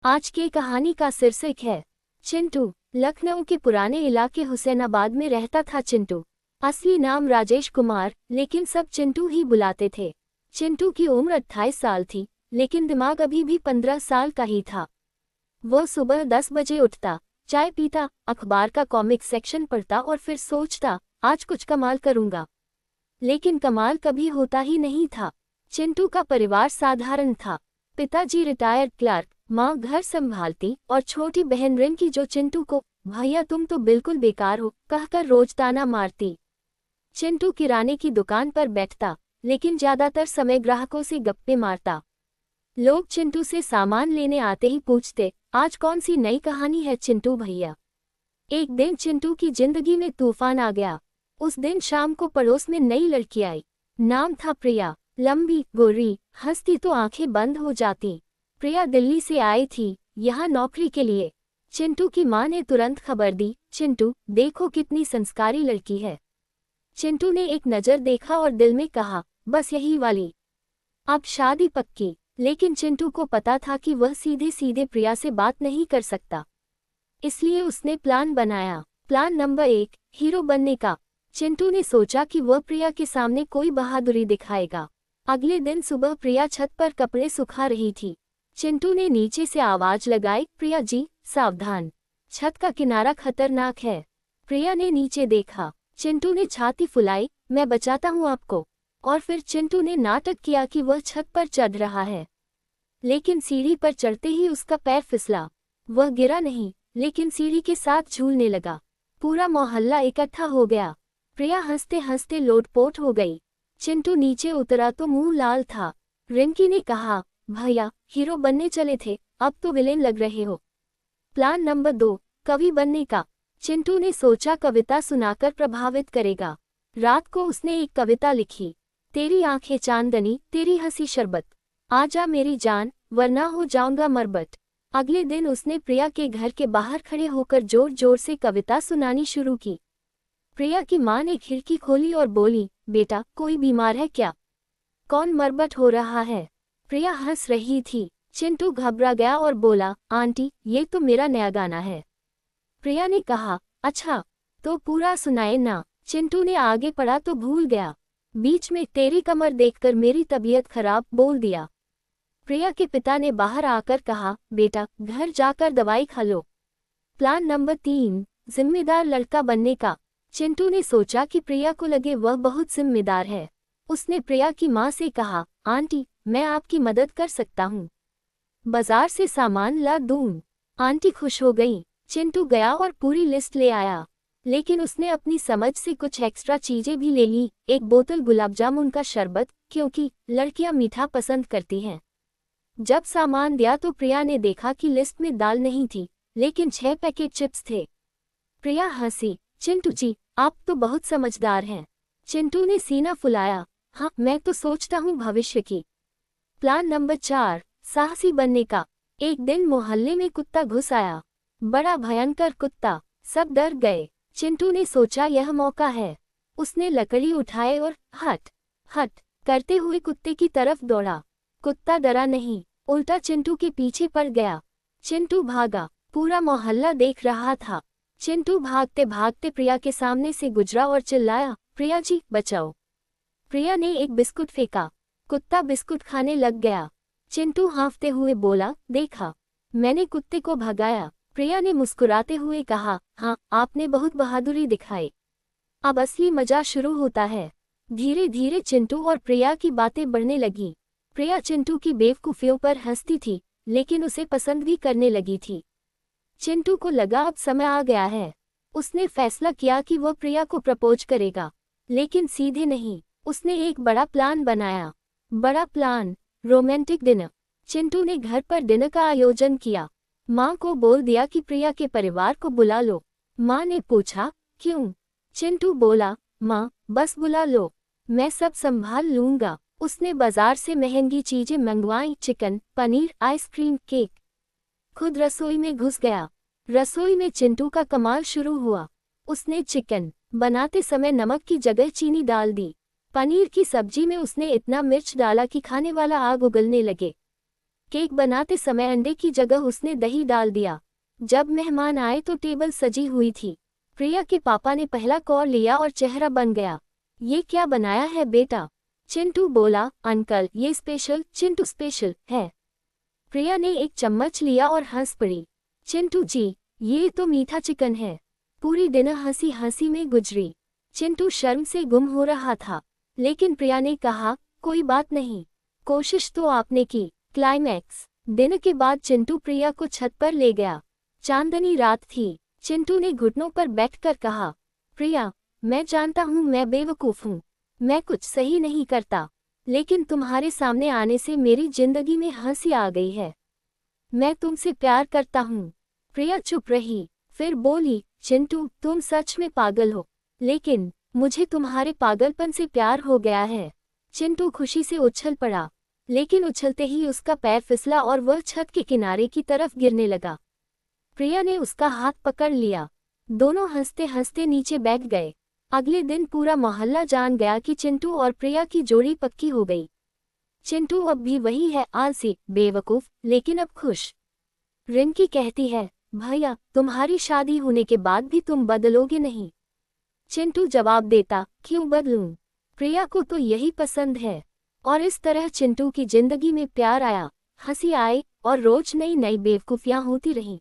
आज की कहानी का शीर्षक है चिंटू। लखनऊ के पुराने इलाके हुसैनाबाद में रहता था चिंटू। असली नाम राजेश कुमार, लेकिन सब चिंटू ही बुलाते थे। चिंटू की उम्र 28 साल थी, लेकिन दिमाग अभी भी 15 साल का ही था। वो सुबह 10 बजे उठता, चाय पीता, अखबार का कॉमिक सेक्शन पढ़ता और फिर सोचता आज कुछ कमाल करूंगा। लेकिन कमाल कभी होता ही नहीं था। चिंटू का परिवार साधारण था। पिताजी रिटायर्ड क्लर्क, माँ घर संभालती और छोटी बहन रिंकी जो चिंटू को भैया तुम तो बिल्कुल बेकार हो कहकर रोज ताना मारती। चिंटू किराने की दुकान पर बैठता, लेकिन ज्यादातर समय ग्राहकों से गप्पे मारता। लोग चिंटू से सामान लेने आते ही पूछते आज कौन सी नई कहानी है चिंटू भैया। एक दिन चिंटू की जिंदगी में तूफान आ गया। उस दिन शाम को पड़ोस में नई लड़की आई। नाम था प्रिया। लंबी, गोरी, हंसती तो आंखें बंद हो जाती। प्रिया दिल्ली से आई थी, यहाँ नौकरी के लिए। चिंटू की माँ ने तुरंत खबर दी, चिंटू देखो कितनी संस्कारी लड़की है। चिंटू ने एक नज़र देखा और दिल में कहा बस यही वाली, अब शादी पक्की। लेकिन चिंटू को पता था कि वह सीधे सीधे प्रिया से बात नहीं कर सकता, इसलिए उसने प्लान बनाया। प्लान नंबर 1, हीरो बनने का। चिंटू ने सोचा कि वह प्रिया के सामने कोई बहादुरी दिखाएगा। अगले दिन सुबह प्रिया छत पर कपड़े सुखा रही थी। चिंटू ने नीचे से आवाज लगाई, प्रिया जी सावधान, छत का किनारा खतरनाक है। प्रिया ने नीचे देखा। चिंटू ने छाती फुलाई, मैं बचाता हूँ आपको। और फिर चिंटू ने नाटक किया कि वह छत पर चढ़ रहा है। लेकिन सीढ़ी पर चढ़ते ही उसका पैर फिसला। वह गिरा नहीं, लेकिन सीढ़ी के साथ झूलने लगा। पूरा मोहल्ला इकट्ठा हो गया। प्रिया हंसते हंसते लोटपोट हो गई। चिंटू नीचे उतरा तो मुंह लाल था। रिंकी ने कहा भैया हीरो बनने चले थे, अब तो विलेन लग रहे हो। प्लान नंबर 2, कवि बनने का। चिंटू ने सोचा कविता सुनाकर प्रभावित करेगा। रात को उसने एक कविता लिखी, तेरी आंखें चांदनी, तेरी हंसी शरबत, आजा मेरी जान वरना हो जाऊंगा मरबट। अगले दिन उसने प्रिया के घर के बाहर खड़े होकर जोर जोर से कविता सुनानी शुरू की। प्रिया की माँ ने खिड़की खोली और बोली, बेटा कोई बीमार है क्या? कौन मरबट हो रहा है? प्रिया हंस रही थी। चिंटू घबरा गया और बोला, आंटी ये तो मेरा नया गाना है। प्रिया ने कहा, अच्छा तो पूरा सुनाए ना। चिंटू ने आगे पढ़ा तो भूल गया। बीच में तेरी कमर देखकर मेरी तबीयत खराब बोल दिया। प्रिया के पिता ने बाहर आकर कहा, बेटा घर जाकर दवाई खा लो। प्लान नंबर 3, जिम्मेदार लड़का बनने का। चिंटू ने सोचा कि प्रिया को लगे वह बहुत जिम्मेदार है। उसने प्रिया की माँ से कहा, आंटी मैं आपकी मदद कर सकता हूँ, बाजार से सामान ला दूँ। आंटी खुश हो गई। चिंटू गया और पूरी लिस्ट ले आया, लेकिन उसने अपनी समझ से कुछ एक्स्ट्रा चीजें भी ले ली। एक बोतल गुलाब जामुन का शरबत, क्योंकि लड़कियां मीठा पसंद करती हैं। जब सामान दिया तो प्रिया ने देखा कि लिस्ट में दाल नहीं थी, लेकिन 6 पैकेट चिप्स थे। प्रिया हंसी, चिंटू जी आप तो बहुत समझदार हैं। चिंटू ने सीना फुलाया, हाँ मैं तो सोचता हूँ भविष्य की। प्लान नंबर 4, साहसी बनने का। एक दिन मोहल्ले में कुत्ता घुस आया, बड़ा भयंकर कुत्ता। सब डर गए। चिंटू ने सोचा यह मौका है। उसने लकड़ी उठाए और हट हट करते हुए कुत्ते की तरफ दौड़ा। कुत्ता डरा नहीं, उल्टा चिंटू के पीछे पड़ गया। चिंटू भागा, पूरा मोहल्ला देख रहा था। चिंटू भागते भागते प्रिया के सामने से गुजरा और चिल्लाया, प्रिया जी बचाओ। प्रिया ने एक बिस्कुट फेंका, कुत्ता बिस्कुट खाने लग गया। चिंटू हाँफते हुए बोला, देखा मैंने कुत्ते को भगाया। प्रिया ने मुस्कुराते हुए कहा, हाँ आपने बहुत बहादुरी दिखाई। अब असली मजा शुरू होता है। धीरे धीरे चिंटू और प्रिया की बातें बढ़ने लगी। प्रिया चिंटू की बेवकूफियों पर हंसती थी, लेकिन उसे पसंद भी करने लगी थी। चिंटू को लगा अब समय आ गया है। उसने फैसला किया कि वह प्रिया को प्रपोज करेगा, लेकिन सीधे नहीं। उसने एक बड़ा प्लान बनाया। बड़ा प्लान, रोमांटिक डिनर। चिंटू ने घर पर डिनर का आयोजन किया। माँ को बोल दिया कि प्रिया के परिवार को बुला लो। माँ ने पूछा, क्यों? चिंटू बोला, माँ बस बुला लो, मैं सब संभाल लूंगा। उसने बाजार से महंगी चीजें मंगवाई, चिकन, पनीर, आइसक्रीम, केक। खुद रसोई में घुस गया। रसोई में चिंटू का कमाल शुरू हुआ। उसने चिकन बनाते समय नमक की जगह चीनी डाल दी। पनीर की सब्जी में उसने इतना मिर्च डाला कि खाने वाला आग उगलने लगे। केक बनाते समय अंडे की जगह उसने दही डाल दिया। जब मेहमान आए तो टेबल सजी हुई थी। प्रिया के पापा ने पहला कौर लिया और चेहरा बन गया। ये क्या बनाया है बेटा? चिंटू बोला, अंकल ये चिंटू स्पेशल है। प्रिया ने एक चम्मच लिया और हंस पड़ी। चिंटू जी, ये तो मीठा चिकन है। पूरी डिनर हंसी हंसी में गुजरी। चिंटू शर्म से गुम हो रहा था, लेकिन प्रिया ने कहा, कोई बात नहीं, कोशिश तो आपने की। क्लाइमैक्स। डिनर के बाद चिंटू प्रिया को छत पर ले गया। चांदनी रात थी। चिंटू ने घुटनों पर बैठकर कहा, प्रिया, मैं जानता हूँ मैं बेवकूफ़ हूँ, मैं कुछ सही नहीं करता, लेकिन तुम्हारे सामने आने से मेरी जिंदगी में हंसी आ गई है। मैं तुमसे प्यार करता हूँ। प्रिया चुप रही, फिर बोली, चिंटू तुम सच में पागल हो, लेकिन मुझे तुम्हारे पागलपन से प्यार हो गया है। चिंटू खुशी से उछल पड़ा, लेकिन उछलते ही उसका पैर फिसला और वह छत के किनारे की तरफ गिरने लगा। प्रिया ने उसका हाथ पकड़ लिया। दोनों हंसते हंसते नीचे बैठ गए। अगले दिन पूरा मोहल्ला जान गया कि चिंटू और प्रिया की जोड़ी पक्की हो गई। चिंटू अब भी वही है, आलसी, बेवकूफ, लेकिन अब खुश। रिंकी कहती है, भैया तुम्हारी शादी होने के बाद भी तुम बदलोगे नहीं? चिंटू जवाब देता, क्यों बदलूं? प्रिया को तो यही पसंद है। और इस तरह चिंटू की जिंदगी में प्यार आया, हंसी आई और रोज नई नई बेवकूफियां होती रहीं।